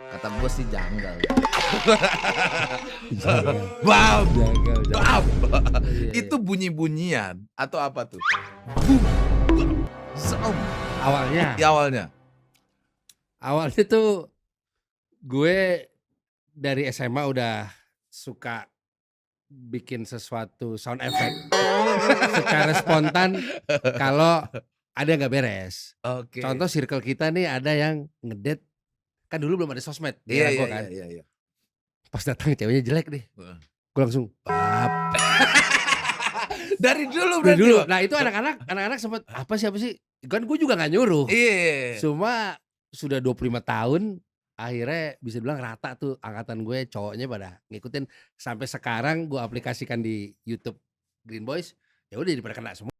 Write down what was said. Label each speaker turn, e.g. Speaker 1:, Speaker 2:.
Speaker 1: Kata bos sih janggal.
Speaker 2: Jagal,
Speaker 1: Bam,
Speaker 2: jagal, jagal.
Speaker 1: bam.
Speaker 2: Iya, iya.
Speaker 1: Itu bunyi-bunyian atau apa tuh? Bum, bum, zoom.
Speaker 2: Awalnya,
Speaker 1: Di awalnya.
Speaker 2: awalnya tuh gue dari SMA udah suka bikin sesuatu sound effect secara spontan kalau ada yang nggak beres.
Speaker 1: Oke.
Speaker 2: Contoh circle kita nih ada yang ngedate, kan dulu belum ada sosmed di
Speaker 1: Iya
Speaker 2: era
Speaker 1: iya
Speaker 2: gua
Speaker 1: iya
Speaker 2: kan.
Speaker 1: iya iya.
Speaker 2: Pas datang ceweknya jelek nih,
Speaker 1: Heeh.
Speaker 2: gua langsung bap.
Speaker 1: Dari dulu
Speaker 2: Dari
Speaker 1: berarti,
Speaker 2: dulu.
Speaker 1: Bang?
Speaker 2: Nah itu anak-anak sempet, "Apa sih apa sih?" Kan gua juga nggak nyuruh.
Speaker 1: Iya.
Speaker 2: Cuma sudah 25 tahun, akhirnya bisa dibilang rata tuh angkatan gue cowoknya pada ngikutin. Sampai sekarang gua aplikasikan di YouTube Green Boys, ya udah jadi pada kena semua.